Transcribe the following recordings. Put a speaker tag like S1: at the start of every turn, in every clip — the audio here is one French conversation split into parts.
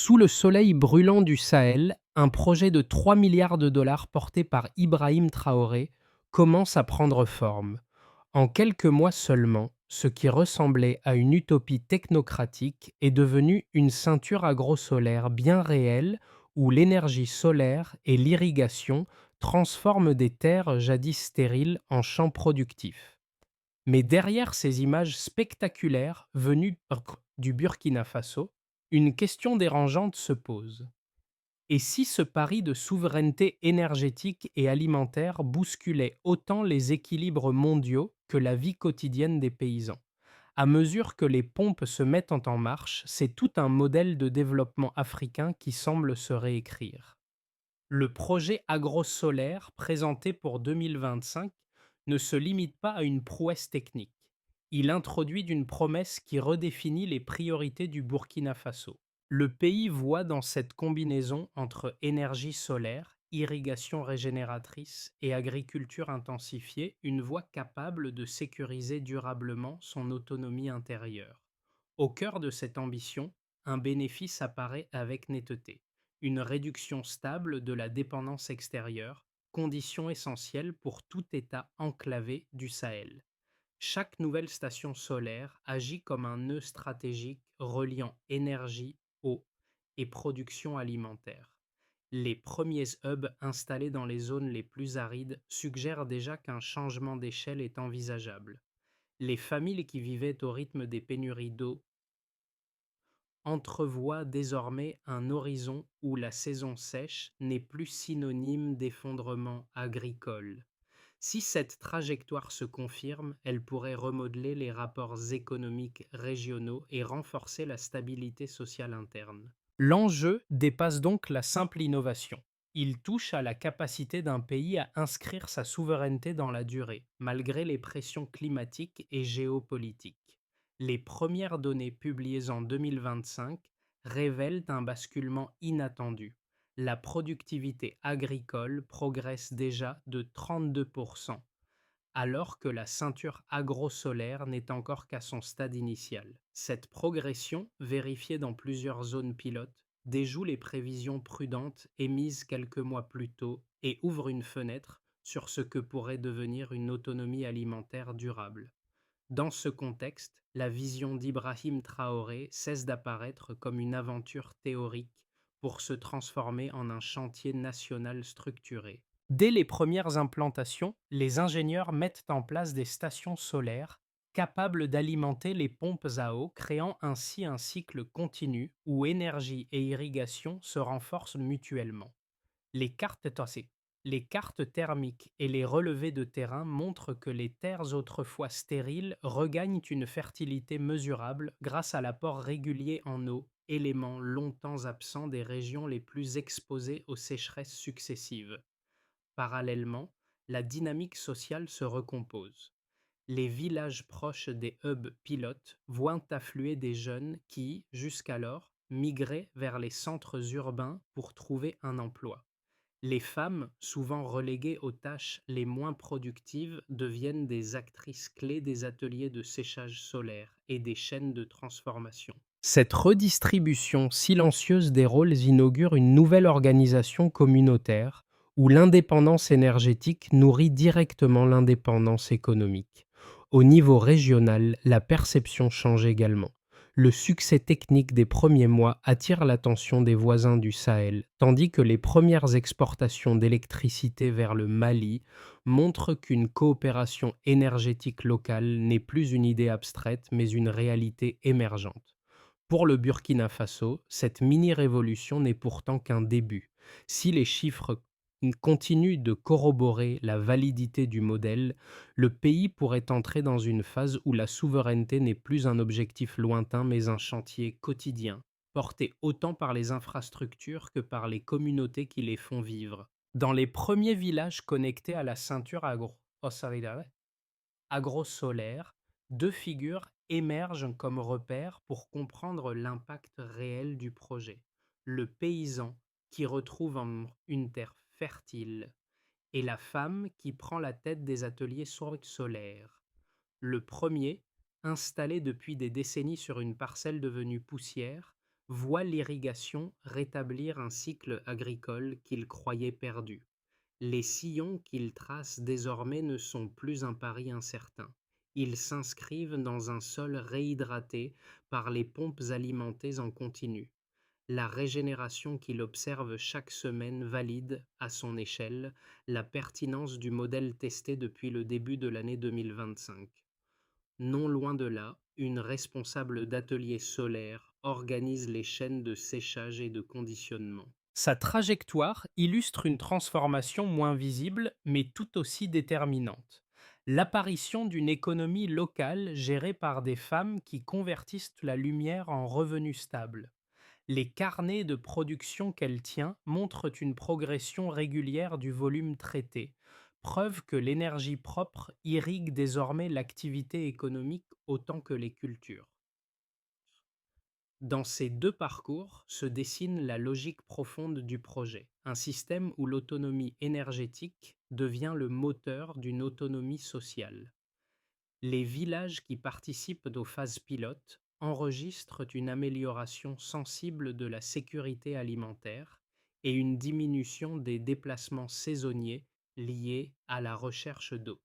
S1: Sous le soleil brûlant du Sahel, un projet de 3 milliards de dollars porté par Ibrahim Traoré commence à prendre forme. En quelques mois seulement, ce qui ressemblait à une utopie technocratique est devenu une ceinture agro-solaire bien réelle où l'énergie solaire et l'irrigation transforment des terres jadis stériles en champs productifs. Mais derrière ces images spectaculaires venues du Burkina Faso, une question dérangeante se pose. Et si ce pari de souveraineté énergétique et alimentaire bousculait autant les équilibres mondiaux que la vie quotidienne des paysans? À mesure que les pompes se mettent en marche, c'est tout un modèle de développement africain qui semble se réécrire. Le projet agro-solaire présenté pour 2025 ne se limite pas à une prouesse technique. Il introduit une promesse qui redéfinit les priorités du Burkina Faso. Le pays voit dans cette combinaison entre énergie solaire, irrigation régénératrice et agriculture intensifiée une voie capable de sécuriser durablement son autonomie intérieure. Au cœur de cette ambition, un bénéfice apparaît avec netteté: une réduction stable de la dépendance extérieure, condition essentielle pour tout État enclavé du Sahel. Chaque nouvelle station solaire agit comme un nœud stratégique reliant énergie, eau et production alimentaire. Les premiers hubs installés dans les zones les plus arides suggèrent déjà qu'un changement d'échelle est envisageable. Les familles qui vivaient au rythme des pénuries d'eau entrevoit désormais un horizon où la saison sèche n'est plus synonyme d'effondrement agricole. Si cette trajectoire se confirme, elle pourrait remodeler les rapports économiques régionaux et renforcer la stabilité sociale interne. L'enjeu dépasse donc la simple innovation. Il touche à la capacité d'un pays à inscrire sa souveraineté dans la durée, malgré les pressions climatiques et géopolitiques. Les premières données publiées en 2025 révèlent un basculement inattendu. La productivité agricole progresse déjà de 32%, alors que la ceinture agro-solaire n'est encore qu'à son stade initial. Cette progression, vérifiée dans plusieurs zones pilotes, déjoue les prévisions prudentes émises quelques mois plus tôt et ouvre une fenêtre sur ce que pourrait devenir une autonomie alimentaire durable. Dans ce contexte, la vision d'Ibrahim Traoré cesse d'apparaître comme une aventure théorique pour se transformer en un chantier national structuré. Dès les premières implantations, les ingénieurs mettent en place des stations solaires capables d'alimenter les pompes à eau, créant ainsi un cycle continu où énergie et irrigation se renforcent mutuellement. Les cartes, attends, les cartes thermiques et les relevés de terrain montrent que les terres autrefois stériles regagnent une fertilité mesurable grâce à l'apport régulier en eau, élément longtemps absent des régions les plus exposées aux sécheresses successives. Parallèlement, la dynamique sociale se recompose. Les villages proches des hubs pilotes voient affluer des jeunes qui, jusqu'alors, migraient vers les centres urbains pour trouver un emploi. Les femmes, souvent reléguées aux tâches les moins productives, deviennent des actrices clés des ateliers de séchage solaire et des chaînes de transformation. Cette redistribution silencieuse des rôles inaugure une nouvelle organisation communautaire où l'indépendance énergétique nourrit directement l'indépendance économique. Au niveau régional, la perception change également. Le succès technique des premiers mois attire l'attention des voisins du Sahel, tandis que les premières exportations d'électricité vers le Mali montrent qu'une coopération énergétique locale n'est plus une idée abstraite, mais une réalité émergente. Pour le Burkina Faso, cette mini-révolution n'est pourtant qu'un début. Si les chiffres continuent de corroborer la validité du modèle, le pays pourrait entrer dans une phase où la souveraineté n'est plus un objectif lointain mais un chantier quotidien, porté autant par les infrastructures que par les communautés qui les font vivre. Dans les premiers villages connectés à la ceinture agro-solaire, deux figures émergent comme repères pour comprendre l'impact réel du projet. Le paysan qui retrouve une terre fertile et la femme qui prend la tête des ateliers solaires. Le premier, installé depuis des décennies sur une parcelle devenue poussière, voient l'irrigation rétablir un cycle agricole qu'ils croyaient perdu. Les sillons qu'ils tracent désormais ne sont plus un pari incertain. Ils s'inscrivent dans un sol réhydraté par les pompes alimentées en continu. La régénération qu'il observe chaque semaine valide, à son échelle, la pertinence du modèle testé depuis le début de l'année 2025. Non loin de là, une responsable d'atelier solaire organise les chaînes de séchage et de conditionnement. Sa trajectoire illustre une transformation moins visible, mais tout aussi déterminante. L'apparition d'une économie locale gérée par des femmes qui convertissent la lumière en revenus stables. Les carnets de production qu'elle tient montrent une progression régulière du volume traité, preuve que l'énergie propre irrigue désormais l'activité économique autant que les cultures. Dans ces deux parcours se dessine la logique profonde du projet, un système où l'autonomie énergétique devient le moteur d'une autonomie sociale. Les villages qui participent aux phases pilotes enregistrent une amélioration sensible de la sécurité alimentaire et une diminution des déplacements saisonniers liés à la recherche d'eau.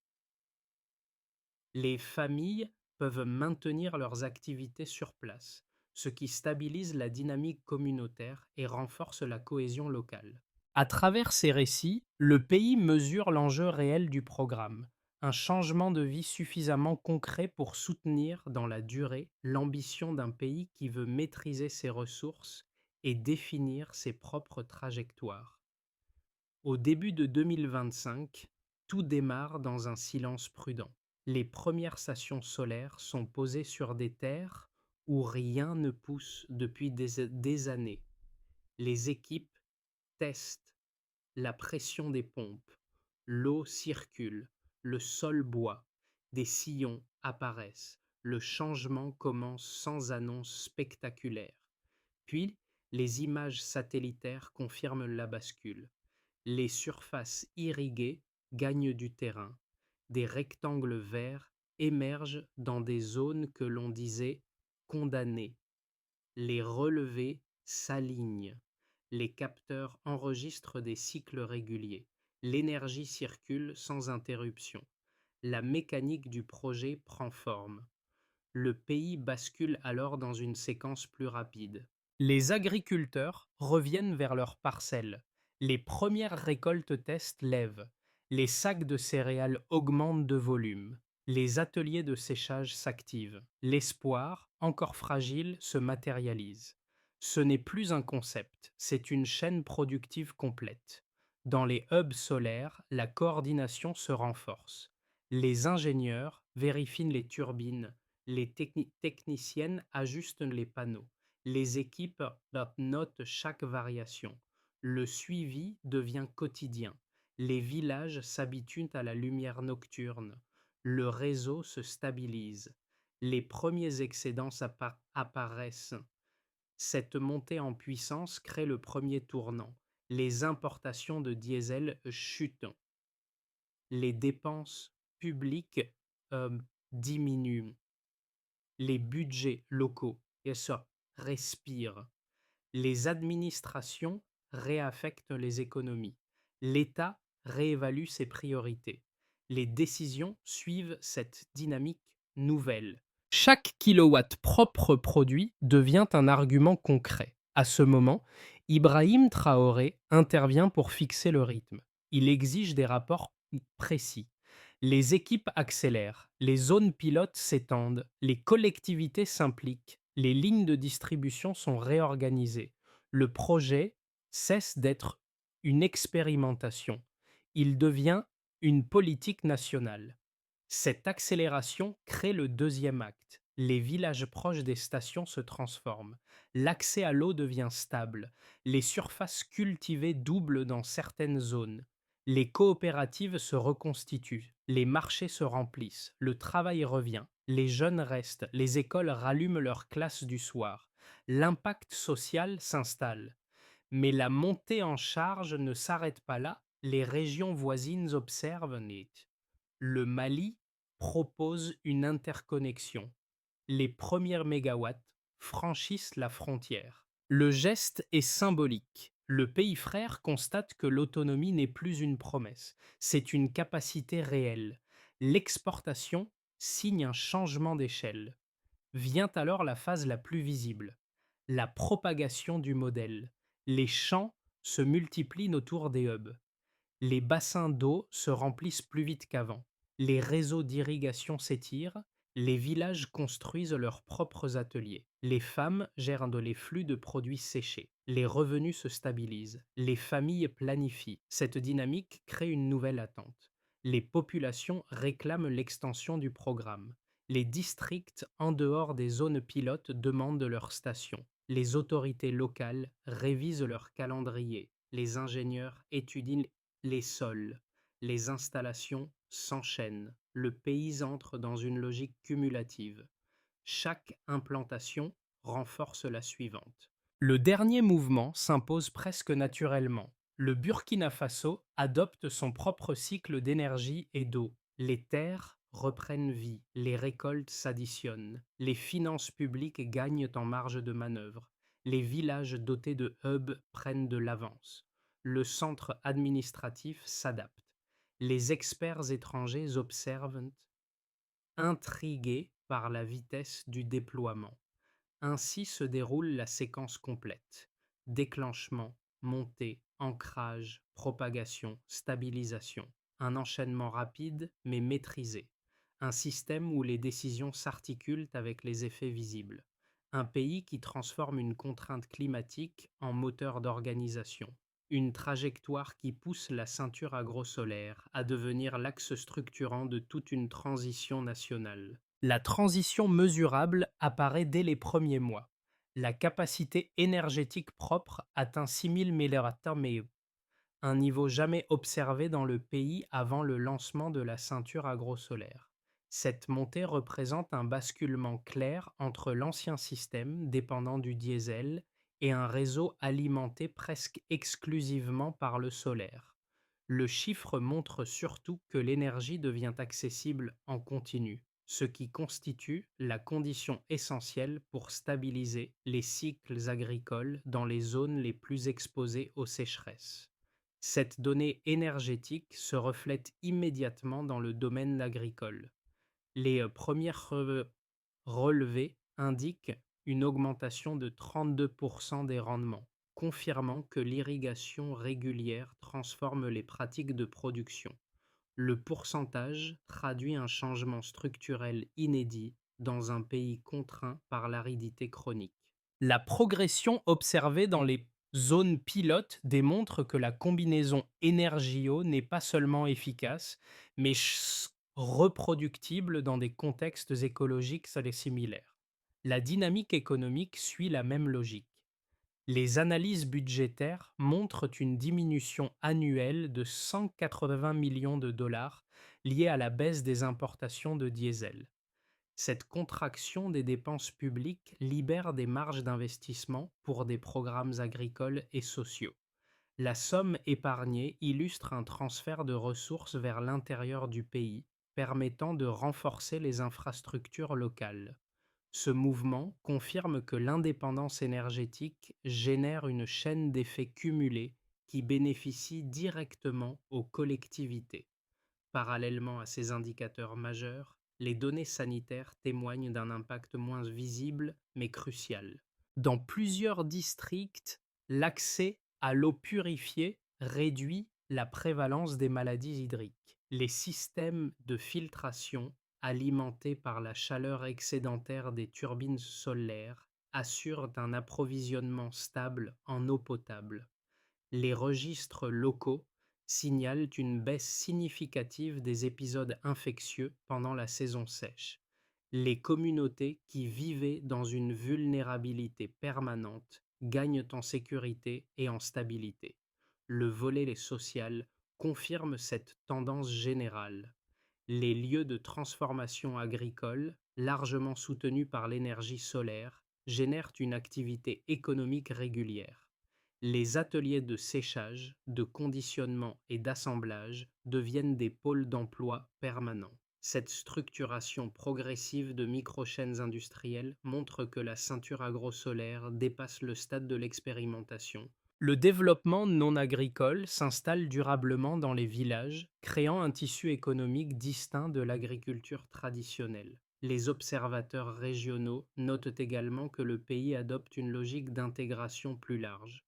S1: Les familles peuvent maintenir leurs activités sur place, ce qui stabilise la dynamique communautaire et renforce la cohésion locale. À travers ces récits, le pays mesure l'enjeu réel du programme, un changement de vie suffisamment concret pour soutenir dans la durée l'ambition d'un pays qui veut maîtriser ses ressources et définir ses propres trajectoires. Au début de 2025, tout démarre dans un silence prudent. Les premières stations solaires sont posées sur des terres où rien ne pousse depuis des années. Les équipes testent la pression des pompes, l'eau circule, le sol boit, des sillons apparaissent, le changement commence sans annonce spectaculaire. Puis, les images satellitaires confirment la bascule. Les surfaces irriguées gagnent du terrain. Des rectangles verts émergent dans des zones que l'on disait condamnées. Les relevés s'alignent. Les capteurs enregistrent des cycles réguliers. L'énergie circule sans interruption. La mécanique du projet prend forme. Le pays bascule alors dans une séquence plus rapide. Les agriculteurs reviennent vers leurs parcelles. Les premières récoltes test lèvent. Les sacs de céréales augmentent de volume. Les ateliers de séchage s'activent. L'espoir, encore fragile, se matérialise. Ce n'est plus un concept, c'est une chaîne productive complète. Dans les hubs solaires, la coordination se renforce. Les ingénieurs vérifient les turbines, les techniciennes ajustent les panneaux, les équipes notent chaque variation. Le suivi devient quotidien. Les villages s'habituent à la lumière nocturne. Le réseau se stabilise. Les premiers excédents apparaissent. Cette montée en puissance crée le premier tournant. Les importations de diesel chutent. Les dépenses publiques euh, diminuent. Les budgets locaux, et ça, respirent. Les administrations réaffectent les économies. L'État réévalue ses priorités. Les décisions suivent cette dynamique nouvelle. Chaque kilowatt propre produit devient un argument concret. À ce moment, Ibrahim Traoré intervient pour fixer le rythme. Il exige des rapports précis. Les équipes accélèrent, les zones pilotes s'étendent, les collectivités s'impliquent, les lignes de distribution sont réorganisées. Le projet cesse d'être une expérimentation. Il devient une politique nationale. Cette accélération crée le deuxième acte. Les villages proches des stations se transforment. L'accès à l'eau devient stable. Les surfaces cultivées doublent dans certaines zones. Les coopératives se reconstituent. Les marchés se remplissent. Le travail revient. Les jeunes restent. Les écoles rallument leurs classes du soir. L'impact social s'installe. Mais la montée en charge ne s'arrête pas là. Les régions voisines observent net. Le Mali propose une interconnexion. Les premières mégawatts franchissent la frontière. Le geste est symbolique. Le pays frère constate que l'autonomie n'est plus une promesse, c'est une capacité réelle. L'exportation signe un changement d'échelle. Vient alors la phase la plus visible, la propagation du modèle. Les champs se multiplient autour des hubs. Les bassins d'eau se remplissent plus vite qu'avant. Les réseaux d'irrigation s'étirent. Les villages construisent leurs propres ateliers. Les femmes gèrent les flux de produits séchés. Les revenus se stabilisent. Les familles planifient. Cette dynamique crée une nouvelle attente. Les populations réclament l'extension du programme. Les districts en dehors des zones pilotes demandent leurs stations. Les autorités locales révisent leur calendrier. Les ingénieurs étudient les sols, les installations s'enchaînent, le pays entre dans une logique cumulative. Chaque implantation renforce la suivante. Le dernier mouvement s'impose presque naturellement. Le Burkina Faso adopte son propre cycle d'énergie et d'eau. Les terres reprennent vie, les récoltes s'additionnent, les finances publiques gagnent en marge de manœuvre, les villages dotés de hubs prennent de l'avance, le centre administratif s'adapte. Les experts étrangers observent, intrigués par la vitesse du déploiement. Ainsi se déroule la séquence complète. Déclenchement, montée, ancrage, propagation, stabilisation. Un enchaînement rapide mais maîtrisé. Un système où les décisions s'articulent avec les effets visibles. Un pays qui transforme une contrainte climatique en moteur d'organisation. Une trajectoire qui pousse la ceinture agrosolaire à devenir l'axe structurant de toute une transition nationale. La transition mesurable apparaît dès les premiers mois. La capacité énergétique propre atteint 6000 MWh, un niveau jamais observé dans le pays avant le lancement de la ceinture agrosolaire. Cette montée représente un basculement clair entre l'ancien système dépendant du diesel et un réseau alimenté presque exclusivement par le solaire. Le chiffre montre surtout que l'énergie devient accessible en continu, ce qui constitue la condition essentielle pour stabiliser les cycles agricoles dans les zones les plus exposées aux sécheresses. Cette donnée énergétique se reflète immédiatement dans le domaine agricole. Les premières relevées indiquent une augmentation de 32% des rendements, confirmant que l'irrigation régulière transforme les pratiques de production. Le pourcentage traduit un changement structurel inédit dans un pays contraint par l'aridité chronique. La progression observée dans les zones pilotes démontre que la combinaison énergie-eau n'est pas seulement efficace, mais reproductible dans des contextes écologiques similaires. La dynamique économique suit la même logique. Les analyses budgétaires montrent une diminution annuelle de 180 millions de dollars liée à la baisse des importations de diesel. Cette contraction des dépenses publiques libère des marges d'investissement pour des programmes agricoles et sociaux. La somme épargnée illustre un transfert de ressources vers l'intérieur du pays, permettant de renforcer les infrastructures locales. Ce mouvement confirme que l'indépendance énergétique génère une chaîne d'effets cumulés qui bénéficie directement aux collectivités. Parallèlement à ces indicateurs majeurs, les données sanitaires témoignent d'un impact moins visible mais crucial. Dans plusieurs districts, l'accès à l'eau purifiée réduit la prévalence des maladies hydriques. Les systèmes de filtration, alimentés par la chaleur excédentaire des turbines solaires, assurent un approvisionnement stable en eau potable. Les registres locaux signalent une baisse significative des épisodes infectieux pendant la saison sèche. Les communautés qui vivaient dans une vulnérabilité permanente gagnent en sécurité et en stabilité. Le volet social confirme cette tendance générale. Les lieux de transformation agricole, largement soutenus par l'énergie solaire, génèrent une activité économique régulière. Les ateliers de séchage, de conditionnement et d'assemblage deviennent des pôles d'emploi permanents. Cette structuration progressive de microchaînes industrielles montre que la ceinture agrosolaire dépasse le stade de l'expérimentation. Le développement non agricole s'installe durablement dans les villages, créant un tissu économique distinct de l'agriculture traditionnelle. Les observateurs régionaux notent également que le pays adopte une logique d'intégration plus large.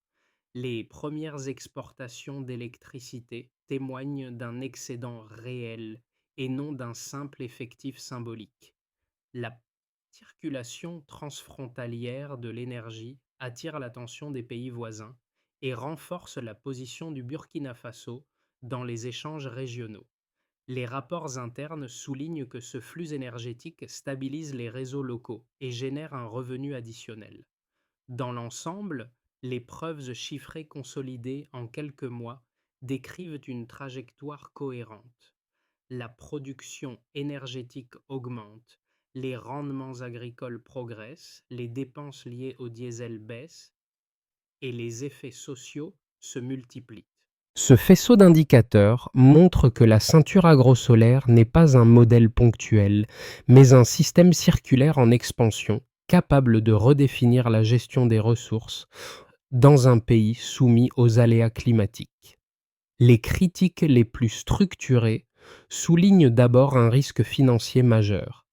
S1: Les premières exportations d'électricité témoignent d'un excédent réel et non d'un simple effectif symbolique. La circulation transfrontalière de l'énergie attire l'attention des pays voisins et renforce la position du Burkina Faso dans les échanges régionaux. Les rapports internes soulignent que ce flux énergétique stabilise les réseaux locaux et génère un revenu additionnel. Dans l'ensemble, les preuves chiffrées consolidées en quelques mois décrivent une trajectoire cohérente. La production énergétique augmente, les rendements agricoles progressent, les dépenses liées au diesel baissent et les effets sociaux se multiplient. Ce faisceau d'indicateurs montre que la ceinture agrosolaire n'est pas un modèle ponctuel, mais un système circulaire en expansion, capable de redéfinir la gestion des ressources dans un pays soumis aux aléas climatiques. Les critiques les plus structurées soulignent d'abord un risque financier majeur.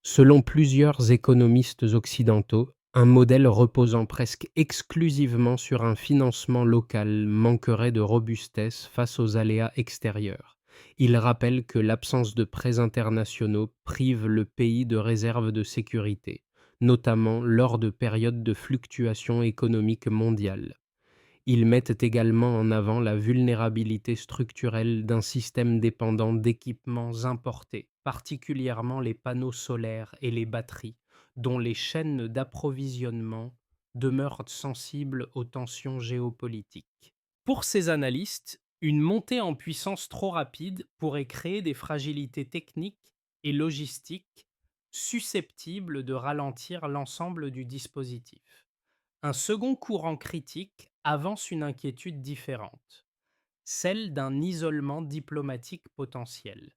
S1: Selon plusieurs économistes occidentaux, un modèle reposant presque exclusivement sur un financement local manquerait de robustesse face aux aléas extérieurs. Il rappelle que l'absence de prêts internationaux prive le pays de réserves de sécurité, notamment lors de périodes de fluctuations économiques mondiales. Ils mettent également en avant la vulnérabilité structurelle d'un système dépendant d'équipements importés, particulièrement les panneaux solaires et les batteries, dont les chaînes d'approvisionnement demeurent sensibles aux tensions géopolitiques. Pour ces analystes, une montée en puissance trop rapide pourrait créer des fragilités techniques et logistiques susceptibles de ralentir l'ensemble du dispositif. Un second courant critique avance une inquiétude différente, celle d'un isolement diplomatique potentiel.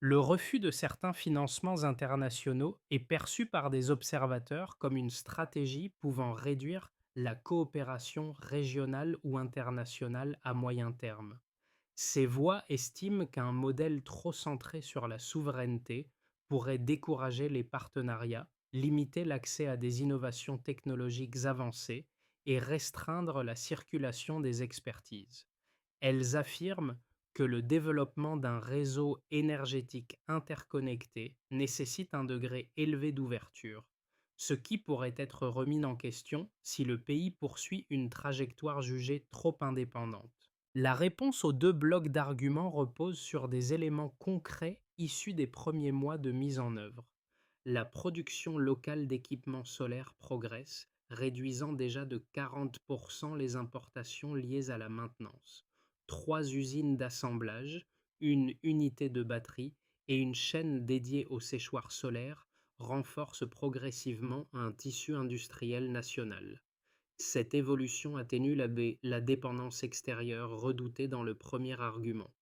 S1: Le refus de certains financements internationaux est perçu par des observateurs comme une stratégie pouvant réduire la coopération régionale ou internationale à moyen terme. Ces voix estiment qu'un modèle trop centré sur la souveraineté pourrait décourager les partenariats, limiter l'accès à des innovations technologiques avancées et restreindre la circulation des expertises. Elles affirment que le développement d'un réseau énergétique interconnecté nécessite un degré élevé d'ouverture, ce qui pourrait être remis en question si le pays poursuit une trajectoire jugée trop indépendante. La réponse aux deux blocs d'arguments repose sur des éléments concrets issus des premiers mois de mise en œuvre. La production locale d'équipements solaires progresse, réduisant déjà de 40% les importations liées à la maintenance. Trois usines d'assemblage, une unité de batterie et une chaîne dédiée aux séchoirs solaires renforcent progressivement un tissu industriel national. Cette évolution atténue la dépendance extérieure redoutée dans le premier argument.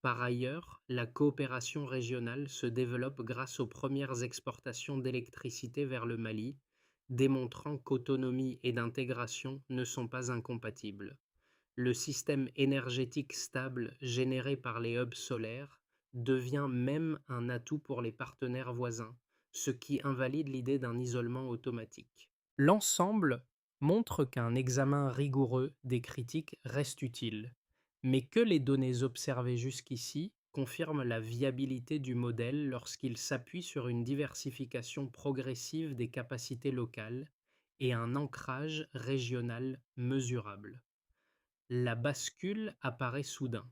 S1: Par ailleurs, la coopération régionale se développe grâce aux premières exportations d'électricité vers le Mali, démontrant qu'autonomie et d'intégration ne sont pas incompatibles. Le système énergétique stable généré par les hubs solaires devient même un atout pour les partenaires voisins, ce qui invalide l'idée d'un isolement automatique. L'ensemble montre qu'un examen rigoureux des critiques reste utile, mais que les données observées jusqu'ici confirment la viabilité du modèle lorsqu'il s'appuie sur une diversification progressive des capacités locales et un ancrage régional mesurable. La bascule apparaît soudain.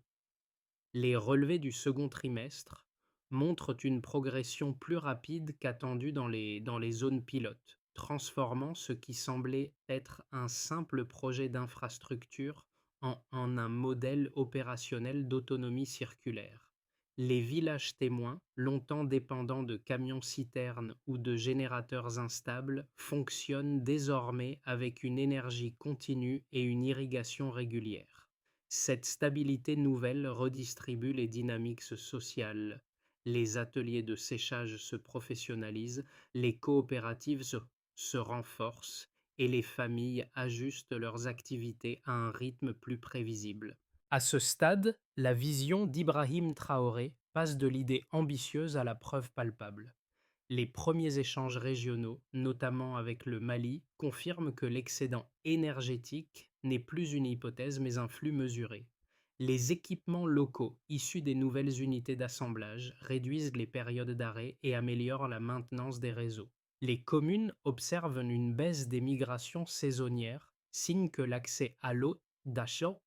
S1: Les relevés du second trimestre montrent une progression plus rapide qu'attendue dans les zones pilotes, transformant ce qui semblait être un simple projet d'infrastructure en un modèle opérationnel d'autonomie circulaire. Les villages témoins, longtemps dépendants de camions-citernes ou de générateurs instables, fonctionnent désormais avec une énergie continue et une irrigation régulière. Cette stabilité nouvelle redistribue les dynamiques sociales. Les ateliers de séchage se professionnalisent, les coopératives se renforcent et les familles ajustent leurs activités à un rythme plus prévisible. À ce stade, la vision d'Ibrahim Traoré passe de l'idée ambitieuse à la preuve palpable. Les premiers échanges régionaux, notamment avec le Mali, confirment que l'excédent énergétique n'est plus une hypothèse mais un flux mesuré. Les équipements locaux issus des nouvelles unités d'assemblage réduisent les périodes d'arrêt et améliorent la maintenance des réseaux. Les communes observent une baisse des migrations saisonnières, signe que l'accès à l'eau, d'achat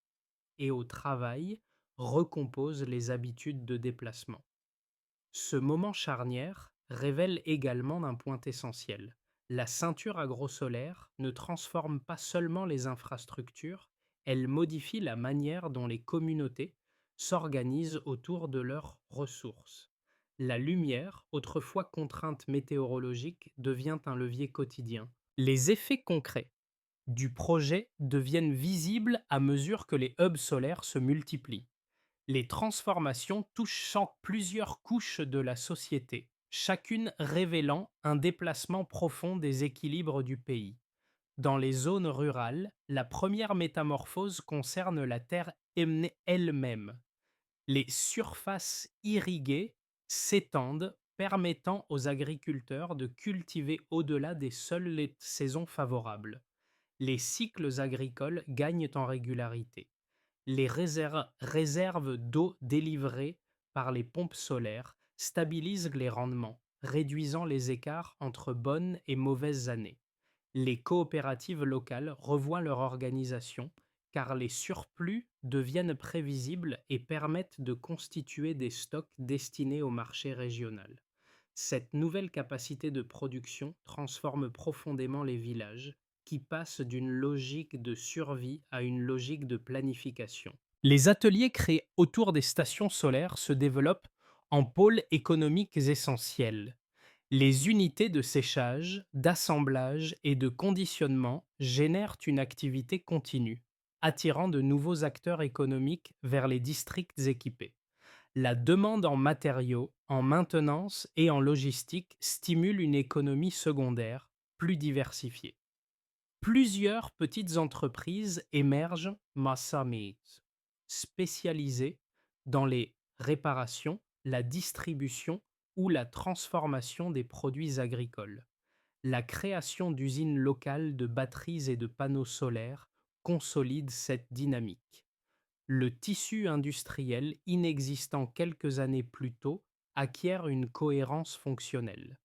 S1: et au travail recompose les habitudes de déplacement. Ce moment charnière révèle également un point essentiel. La ceinture agrosolaire ne transforme pas seulement les infrastructures, elle modifie la manière dont les communautés s'organisent autour de leurs ressources. La lumière, autrefois contrainte météorologique, devient un levier quotidien. Les effets concrets du projet deviennent visibles à mesure que les hubs solaires se multiplient. Les transformations touchent plusieurs couches de la société, chacune révélant un déplacement profond des équilibres du pays. Dans les zones rurales, la première métamorphose concerne la terre elle-même. Les surfaces irriguées s'étendent, permettant aux agriculteurs de cultiver au-delà des seules saisons favorables. Les cycles agricoles gagnent en régularité. Les réserves d'eau délivrées par les pompes solaires stabilisent les rendements, réduisant les écarts entre bonnes et mauvaises années. Les coopératives locales revoient leur organisation car les surplus deviennent prévisibles et permettent de constituer des stocks destinés au marché régional. Cette nouvelle capacité de production transforme profondément les villages, qui passent d'une logique de survie à une logique de planification. Les ateliers créés autour des stations solaires se développent en pôles économiques essentiels. Les unités de séchage, d'assemblage et de conditionnement génèrent une activité continue, attirant de nouveaux acteurs économiques vers les districts équipés. La demande en matériaux, en maintenance et en logistique stimule une économie secondaire plus diversifiée. Plusieurs petites entreprises émergent, Massameat, spécialisées dans les réparations, la distribution ou la transformation des produits agricoles. La création d'usines locales de batteries et de panneaux solaires consolide cette dynamique. Le tissu industriel, inexistant quelques années plus tôt, acquiert une cohérence fonctionnelle.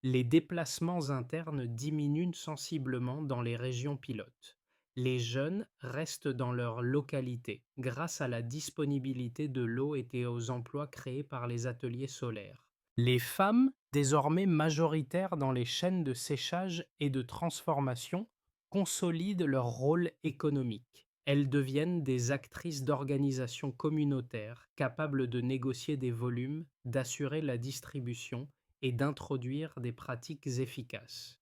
S1: Les déplacements internes diminuent sensiblement dans les régions pilotes. Les jeunes restent dans leur localité grâce à la disponibilité de l'eau et aux emplois créés par les ateliers solaires. Les femmes, désormais majoritaires dans les chaînes de séchage et de transformation, consolident leur rôle économique. Elles deviennent des actrices d'organisations communautaires capables de négocier des volumes, d'assurer la distribution et d'introduire des pratiques efficaces.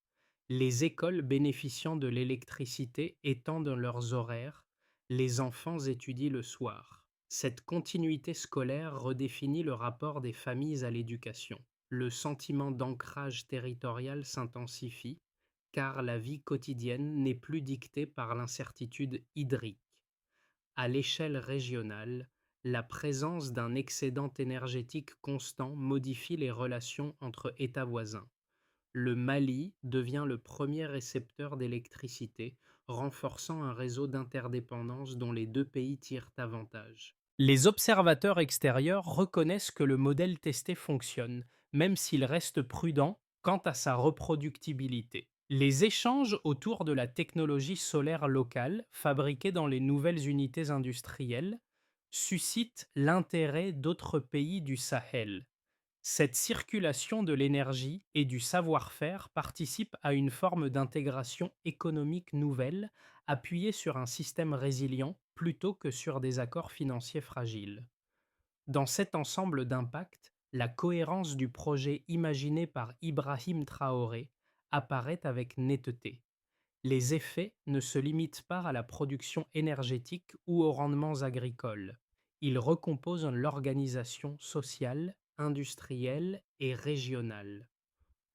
S1: Les écoles bénéficiant de l'électricité étendent leurs horaires, les enfants étudient le soir. Cette continuité scolaire redéfinit le rapport des familles à l'éducation. Le sentiment d'ancrage territorial s'intensifie, car la vie quotidienne n'est plus dictée par l'incertitude hydrique. À l'échelle régionale, la présence d'un excédent énergétique constant modifie les relations entre États voisins. Le Mali devient le premier récepteur d'électricité, renforçant un réseau d'interdépendance dont les deux pays tirent avantage. Les observateurs extérieurs reconnaissent que le modèle testé fonctionne, même s'il reste prudent quant à sa reproductibilité. Les échanges autour de la technologie solaire locale, fabriquée dans les nouvelles unités industrielles, suscitent l'intérêt d'autres pays du Sahel. Cette circulation de l'énergie et du savoir-faire participe à une forme d'intégration économique nouvelle, appuyée sur un système résilient plutôt que sur des accords financiers fragiles. Dans cet ensemble d'impacts, la cohérence du projet imaginé par Ibrahim Traoré apparaît avec netteté. Les effets ne se limitent pas à la production énergétique ou aux rendements agricoles. Ils recomposent l'organisation sociale, industrielle et régionale.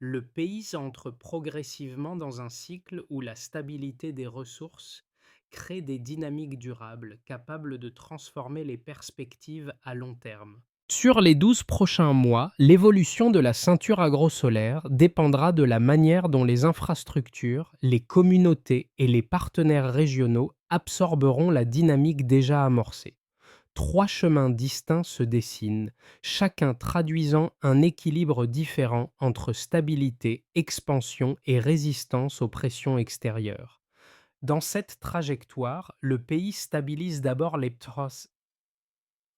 S1: Le pays entre progressivement dans un cycle où la stabilité des ressources crée des dynamiques durables capables de transformer les perspectives à long terme. Sur les 12 prochains mois, l'évolution de la ceinture agrosolaire dépendra de la manière dont les infrastructures, les communautés et les partenaires régionaux absorberont la dynamique déjà amorcée. Trois chemins distincts se dessinent, chacun traduisant un équilibre différent entre stabilité, expansion et résistance aux pressions extérieures. Dans cette trajectoire, le pays stabilise d'abord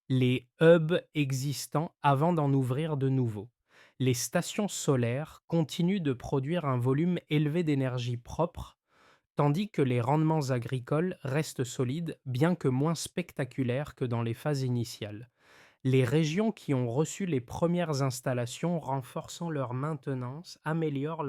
S1: les hubs existants avant d'en ouvrir de nouveaux. Les stations solaires continuent de produire un volume élevé d'énergie propre, tandis que les rendements agricoles restent solides, bien que moins spectaculaires que dans les phases initiales. Les régions qui ont reçu les premières installations renforçant leur maintenance, améliorent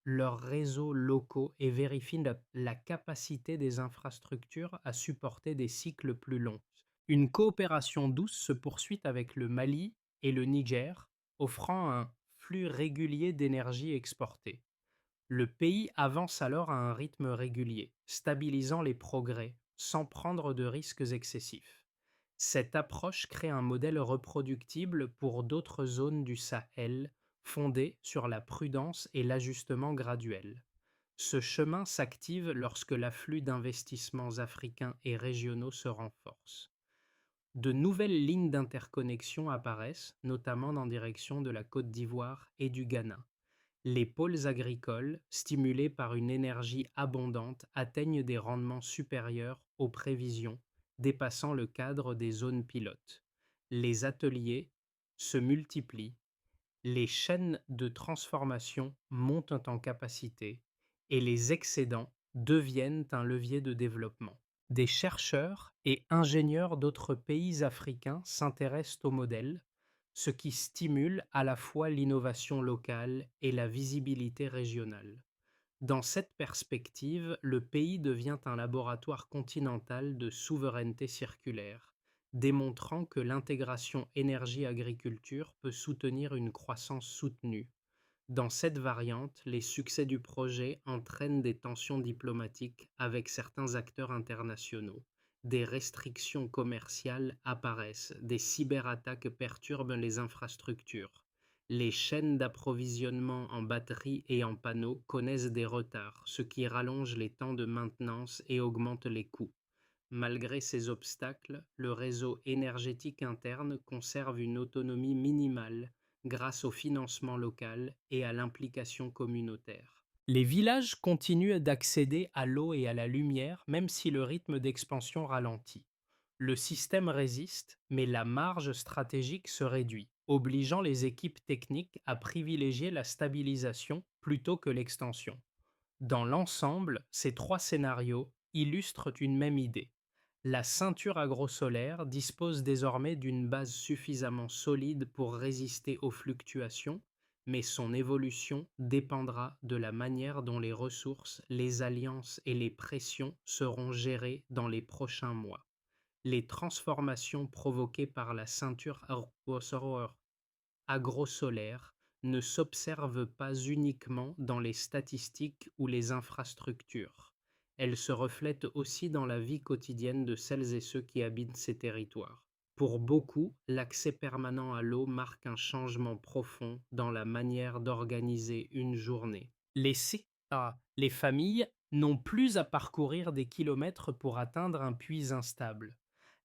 S1: leurs réseaux locaux et vérifient la capacité des infrastructures à supporter des cycles plus longs. Une coopération douce se poursuit avec le Mali et le Niger, offrant un flux régulier d'énergie exportée. Le pays avance alors à un rythme régulier, stabilisant les progrès, sans prendre de risques excessifs. Cette approche crée un modèle reproductible pour d'autres zones du Sahel, fondé sur la prudence et l'ajustement graduel. Ce chemin s'active lorsque l'afflux d'investissements africains et régionaux se renforce. De nouvelles lignes d'interconnexion apparaissent, notamment en direction de la Côte d'Ivoire et du Ghana. Les pôles agricoles, stimulés par une énergie abondante, atteignent des rendements supérieurs aux prévisions, dépassant le cadre des zones pilotes. Les ateliers se multiplient, les chaînes de transformation montent en capacité et les excédents deviennent un levier de développement. Des chercheurs et ingénieurs d'autres pays africains s'intéressent au modèle, ce qui stimule à la fois l'innovation locale et la visibilité régionale. Dans cette perspective, le pays devient un laboratoire continental de souveraineté circulaire, démontrant que l'intégration énergie-agriculture peut soutenir une croissance soutenue. Dans cette variante, les succès du projet entraînent des tensions diplomatiques avec certains acteurs internationaux. Des restrictions commerciales apparaissent, des cyberattaques perturbent les infrastructures. Les chaînes d'approvisionnement en batteries et en panneaux connaissent des retards, ce qui rallonge les temps de maintenance et augmente les coûts. Malgré ces obstacles, le réseau énergétique interne conserve une autonomie minimale grâce au financement local et à l'implication communautaire. Les villages continuent d'accéder à l'eau et à la lumière même si le rythme d'expansion ralentit. Le système résiste, mais la marge stratégique se réduit, obligeant les équipes techniques à privilégier la stabilisation plutôt que l'extension. Dans l'ensemble, ces trois scénarios illustrent une même idée. La ceinture agrosolaire dispose désormais d'une base suffisamment solide pour résister aux fluctuations, mais son évolution dépendra de la manière dont les ressources, les alliances et les pressions seront gérées dans les prochains mois. Les transformations provoquées par la ceinture agrosolaire ne s'observent pas uniquement dans les statistiques ou les infrastructures. Elles se reflètent aussi dans la vie quotidienne de celles et ceux qui habitent ces territoires. Pour beaucoup, l'accès permanent à l'eau marque un changement profond dans la manière d'organiser une journée. Les familles n'ont plus à parcourir des kilomètres pour atteindre un puits instable.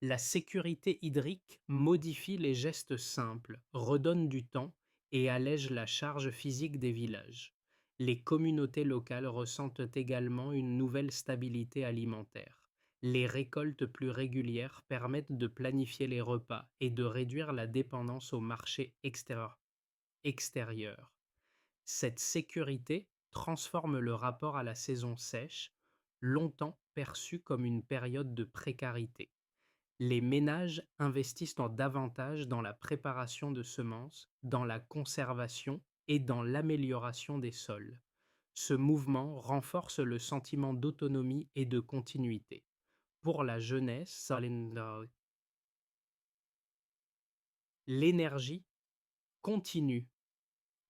S1: La sécurité hydrique modifie les gestes simples, redonne du temps et allège la charge physique des villages. Les communautés locales ressentent également une nouvelle stabilité alimentaire. Les récoltes plus régulières permettent de planifier les repas et de réduire la dépendance au marché extérieur. Cette sécurité transforme le rapport à la saison sèche, longtemps perçue comme une période de précarité. Les ménages investissent davantage dans la préparation de semences, dans la conservation et dans l'amélioration des sols. Ce mouvement renforce le sentiment d'autonomie et de continuité. Pour la jeunesse, l'énergie continue,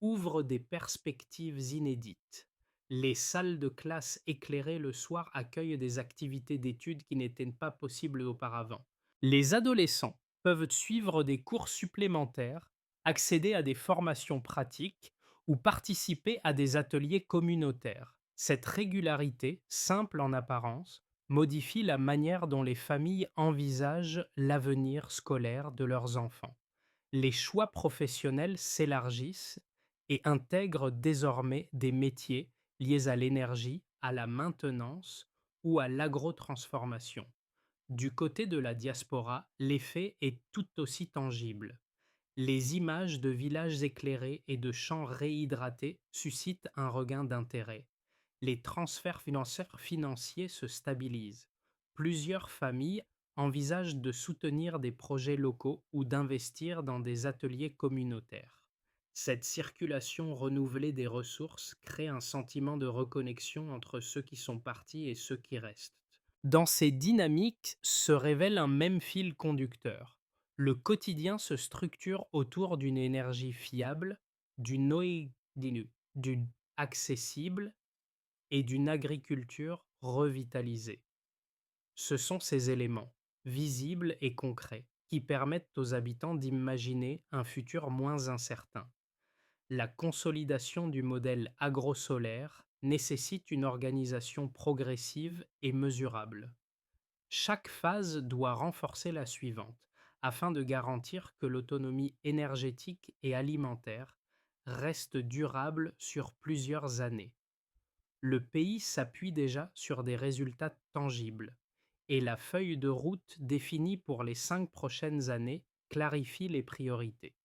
S1: ouvre des perspectives inédites. Les salles de classe éclairées le soir accueillent des activités d'études qui n'étaient pas possibles auparavant. Les adolescents peuvent suivre des cours supplémentaires, accéder à des formations pratiques ou participer à des ateliers communautaires. Cette régularité, simple en apparence, modifie la manière dont les familles envisagent l'avenir scolaire de leurs enfants. Les choix professionnels s'élargissent et intègrent désormais des métiers liés à l'énergie, à la maintenance ou à l'agrotransformation. Du côté de la diaspora, l'effet est tout aussi tangible. Les images de villages éclairés et de champs réhydratés suscitent un regain d'intérêt. Les transferts financiers se stabilisent. Plusieurs familles envisagent de soutenir des projets locaux ou d'investir dans des ateliers communautaires. Cette circulation renouvelée des ressources crée un sentiment de reconnexion entre ceux qui sont partis et ceux qui restent. Dans ces dynamiques se révèle un même fil conducteur. Le quotidien se structure autour d'une énergie fiable, d'une d'une accessible et d'une agriculture revitalisée. Ce sont ces éléments, visibles et concrets, qui permettent aux habitants d'imaginer un futur moins incertain. La consolidation du modèle agro-solaire nécessite une organisation progressive et mesurable. Chaque phase doit renforcer la suivante, afin de garantir que l'autonomie énergétique et alimentaire reste durable sur plusieurs années. Le pays s'appuie déjà sur des résultats tangibles, et la feuille de route définie pour les 5 prochaines années clarifie les priorités.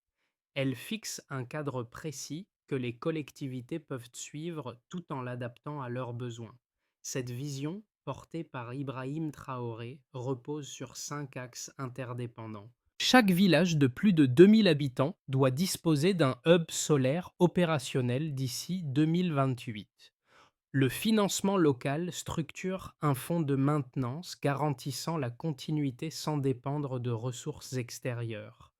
S1: Elle fixe un cadre précis que les collectivités peuvent suivre tout en l'adaptant à leurs besoins. Cette vision, portée par Ibrahim Traoré, repose sur 5 axes interdépendants. Chaque village de plus de 2000 habitants doit disposer d'un hub solaire opérationnel d'ici 2028. Le financement local structure un fonds de maintenance garantissant la continuité sans dépendre de ressources extérieures.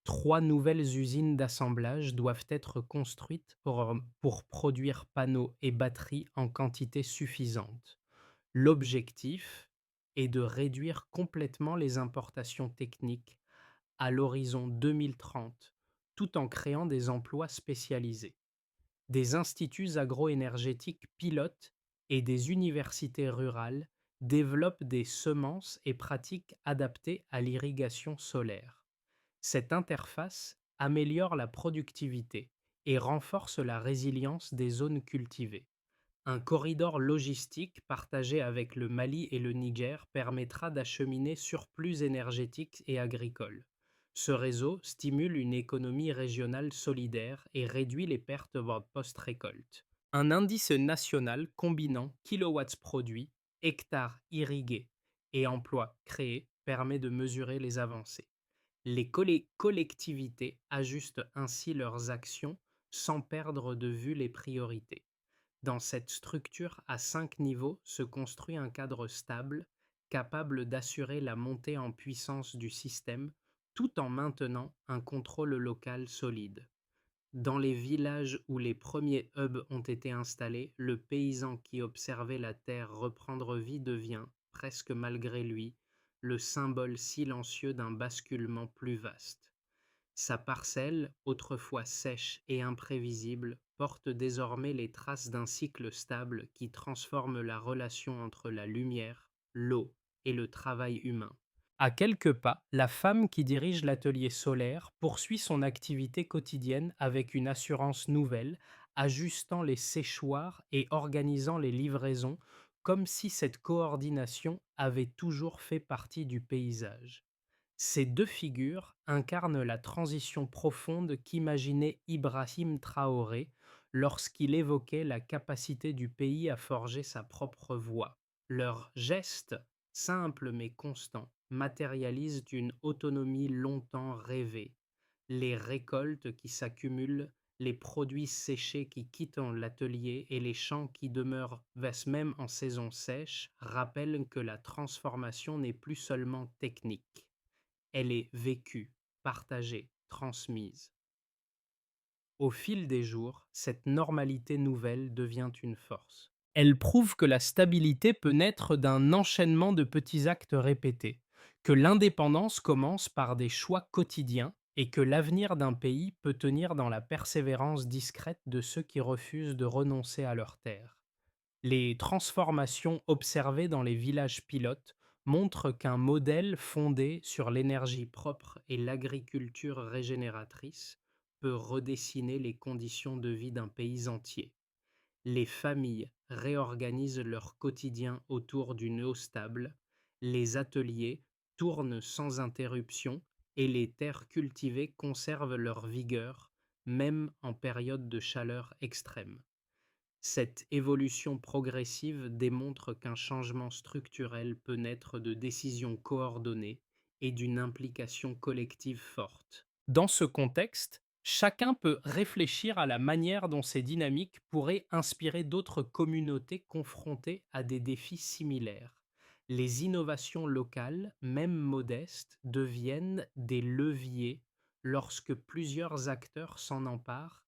S1: 3 nouvelles usines d'assemblage doivent être construites pour produire panneaux et batteries en quantité suffisante. L'objectif est de réduire complètement les importations techniques à l'horizon 2030, tout en créant des emplois spécialisés. Des instituts agroénergétiques pilotent et des universités rurales développent des semences et pratiques adaptées à l'irrigation solaire. Cette interface améliore la productivité et renforce la résilience des zones cultivées. Un corridor logistique partagé avec le Mali et le Niger permettra d'acheminer surplus énergétiques et agricoles. Ce réseau stimule une économie régionale solidaire et réduit les pertes post-récolte. Un indice national combinant kilowatts produits, hectares irrigués et emplois créés permet de mesurer les avancées. Les collectivités ajustent ainsi leurs actions sans perdre de vue les priorités. Dans cette structure à 5 niveaux se construit un cadre stable, capable d'assurer la montée en puissance du système tout en maintenant un contrôle local solide. Dans les villages où les premiers hubs ont été installés, le paysan qui observait la terre reprendre vie devient, presque malgré lui, le symbole silencieux d'un basculement plus vaste. Sa parcelle, autrefois sèche et imprévisible, porte désormais les traces d'un cycle stable qui transforme la relation entre la lumière, l'eau et le travail humain. À quelques pas, la femme qui dirige l'atelier solaire poursuit son activité quotidienne avec une assurance nouvelle, ajustant les séchoirs et organisant les livraisons comme si cette coordination avait toujours fait partie du paysage. Ces deux figures incarnent la transition profonde qu'imaginait Ibrahim Traoré lorsqu'il évoquait la capacité du pays à forger sa propre voie. Leurs gestes, simples mais constants, matérialisent une autonomie longtemps rêvée. Les récoltes qui s'accumulent, les produits séchés qui quittent l'atelier et les champs qui demeurent même en saison sèche rappellent que la transformation n'est plus seulement technique. Elle est vécue, partagée, transmise. Au fil des jours, cette normalité nouvelle devient une force. Elle prouve que la stabilité peut naître d'un enchaînement de petits actes répétés, que l'indépendance commence par des choix quotidiens et que l'avenir d'un pays peut tenir dans la persévérance discrète de ceux qui refusent de renoncer à leurs terres. Les transformations observées dans les villages pilotes montrent qu'un modèle fondé sur l'énergie propre et l'agriculture régénératrice peut redessiner les conditions de vie d'un pays entier. Les familles réorganisent leur quotidien autour d'une eau stable, les ateliers tournent sans interruption et les terres cultivées conservent leur vigueur, même en période de chaleur extrême. Cette évolution progressive démontre qu'un changement structurel peut naître de décisions coordonnées et d'une implication collective forte. Dans ce contexte, chacun peut réfléchir à la manière dont ces dynamiques pourraient inspirer d'autres communautés confrontées à des défis similaires. Les innovations locales, même modestes, deviennent des leviers lorsque plusieurs acteurs s'en emparent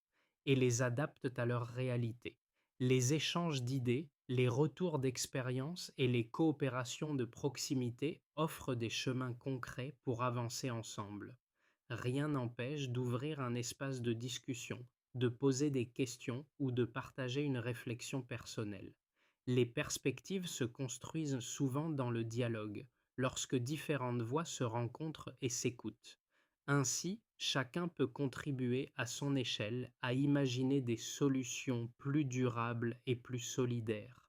S1: et les adaptent à leur réalité. Les échanges d'idées, les retours d'expérience et les coopérations de proximité offrent des chemins concrets pour avancer ensemble. Rien n'empêche d'ouvrir un espace de discussion, de poser des questions ou de partager une réflexion personnelle. Les perspectives se construisent souvent dans le dialogue, lorsque différentes voix se rencontrent et s'écoutent. Ainsi, chacun peut contribuer à son échelle à imaginer des solutions plus durables et plus solidaires.